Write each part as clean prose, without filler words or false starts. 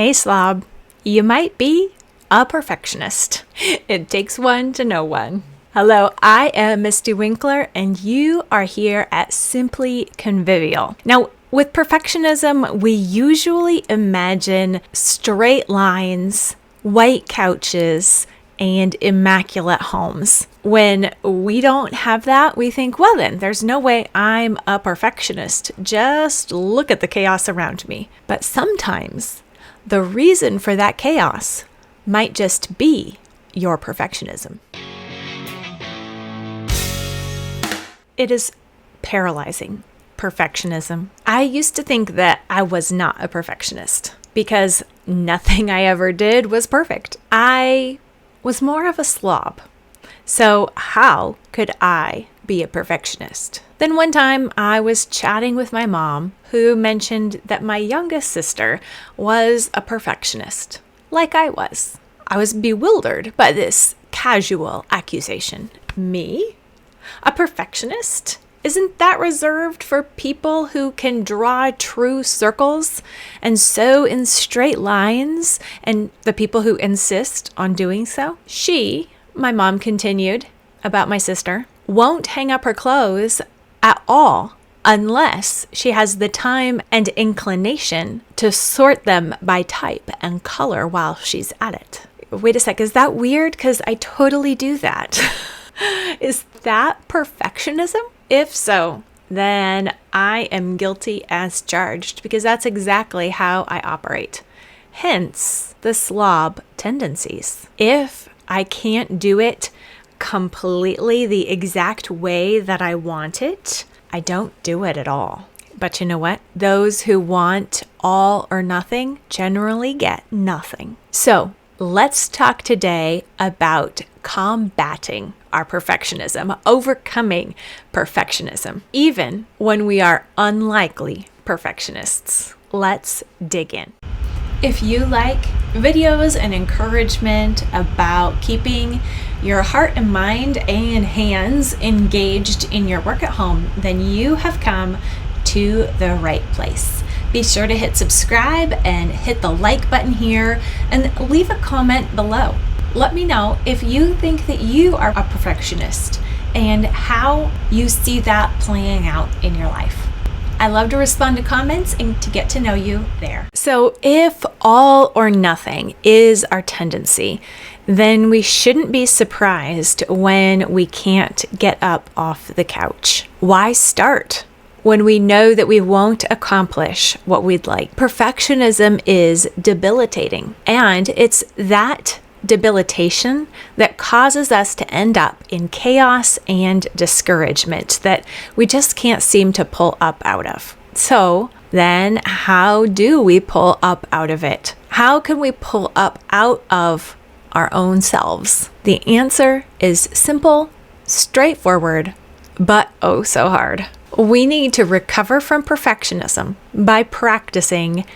Hey SLOB, you might be a perfectionist. It takes one to know one. Hello, I am Misty Winkler, and you are here at Simply Convivial. Now, with perfectionism, we usually imagine straight lines, white couches, and immaculate homes. When we don't have that, we think, well then, there's no way I'm a perfectionist. Just look at the chaos around me. But sometimes the reason for that chaos might just be your perfectionism. It is paralyzing, perfectionism. I used to think that I was not a perfectionist because nothing I ever did was perfect. I was more of a slob. So how could I be a perfectionist? Then one time I was chatting with my mom, who mentioned that my youngest sister was a perfectionist, like I was. I was bewildered by this casual accusation. Me? A perfectionist? Isn't that reserved for people who can draw true circles and sew in straight lines, and the people who insist on doing so? She, my mom continued about my sister, won't hang up her clothes at all unless she has the time and inclination to sort them by type and color while she's at it. Wait a sec, is that weird? Because I totally do that. Is that perfectionism? If so, then I am guilty as charged, because that's exactly how I operate. Hence the slob tendencies. If I can't do it completely the exact way that I want it, I don't do it at all. But you know what? Those who want all or nothing generally get nothing. So let's talk today about combating our perfectionism, overcoming perfectionism, even when we are unlikely perfectionists. Let's dig in. If you like videos and encouragement about keeping your heart and mind and hands engaged in your work at home, then you have come to the right place. Be sure to hit subscribe and hit the like button here and leave a comment below. Let me know if you think that you are a perfectionist and how you see that playing out in your life. I love to respond to comments and to get to know you there. So if all or nothing is our tendency, then we shouldn't be surprised when we can't get up off the couch. Why start when we know that we won't accomplish what we'd like? Perfectionism is debilitating, and it's that debilitation that causes us to end up in chaos and discouragement that we just can't seem to pull up out of. So then how do we pull up out of it? How can we pull up out of our own selves? The answer is simple, straightforward, but oh so hard. We need to recover from perfectionism by practicing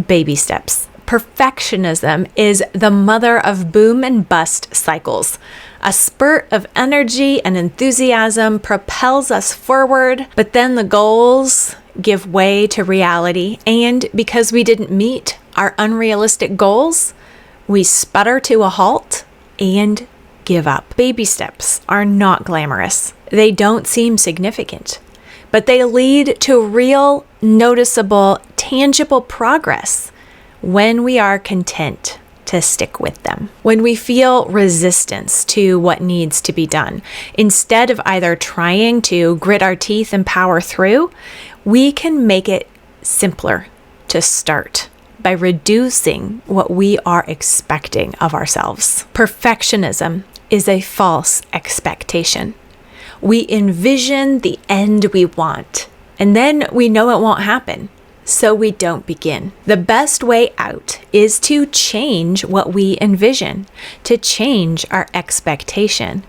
baby steps. Perfectionism is the mother of boom and bust cycles. A spurt of energy and enthusiasm propels us forward, but then the goals give way to reality, and because we didn't meet our unrealistic goals, we sputter to a halt and give up. Baby steps are not glamorous. They don't seem significant, but they lead to real, noticeable, tangible progress when we are content to stick with them. When we feel resistance to what needs to be done, instead of either trying to grit our teeth and power through, we can make it simpler to start by reducing what we are expecting of ourselves. Perfectionism is a false expectation. We envision the end we want, and then we know it won't happen, so we don't begin. The best way out is to change what we envision, to change our expectation,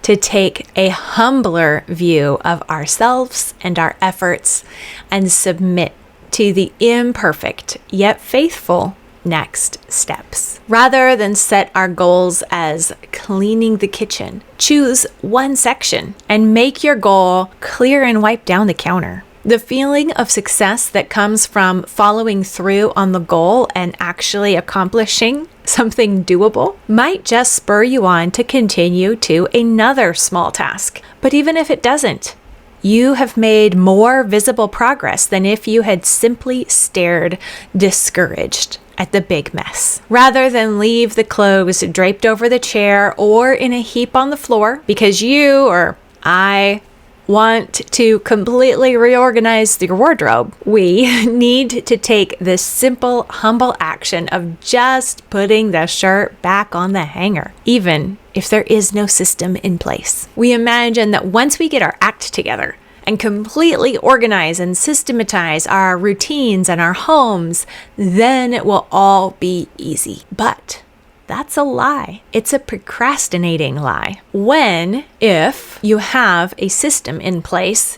to take a humbler view of ourselves and our efforts, and submit to the imperfect yet faithful next steps. Rather than set our goals as cleaning the kitchen, choose one section and make your goal clear and wipe down the counter. The feeling of success that comes from following through on the goal and actually accomplishing something doable might just spur you on to continue to another small task. But even if it doesn't, you have made more visible progress than if you had simply stared discouraged at the big mess. Rather than leave the clothes draped over the chair or in a heap on the floor because you or I want to completely reorganize your wardrobe, we need to take this simple, humble action of just putting the shirt back on the hanger, even if there is no system in place. We imagine that once we get our act together and completely organize and systematize our routines and our homes, then it will all be easy. But that's a lie. It's a procrastinating lie. If you have a system in place,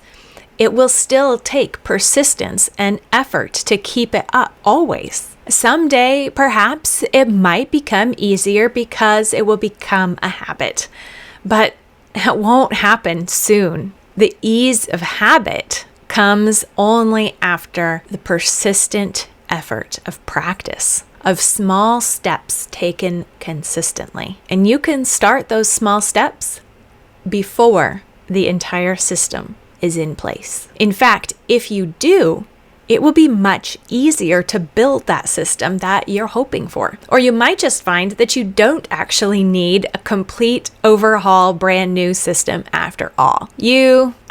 it will still take persistence and effort to keep it up always. Someday, perhaps, it might become easier because it will become a habit, but it won't happen soon. The ease of habit comes only after the persistent effort of practice, of small steps taken consistently. And you can start those small steps before the entire system is in place. In fact, if you do, it will be much easier to build that system that you're hoping for. Or you might just find that you don't actually need a complete overhaul, brand new system after all.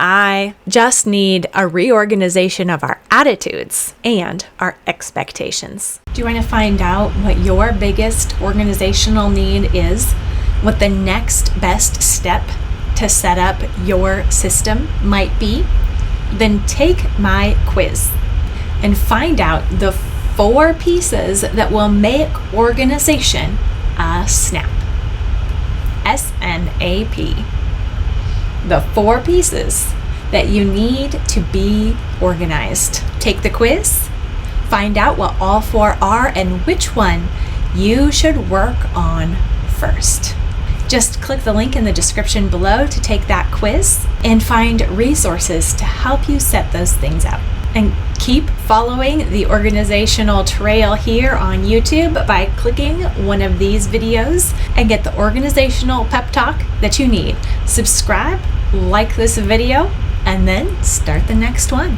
I just need a reorganization of our attitudes and our expectations. Do you want to find out what your biggest organizational need is? What the next best step to set up your system might be? Then take my quiz and find out the 4 pieces that will make organization a snap. SNAP. The 4 pieces that you need to be organized. Take the quiz, find out what all 4 are and which one you should work on first. Just click the link in the description below to take that quiz and find resources to help you set those things out. And keep following the organizational trail here on YouTube by clicking one of these videos and get the organizational pep talk that you need. Subscribe, like this video, and then start the next one.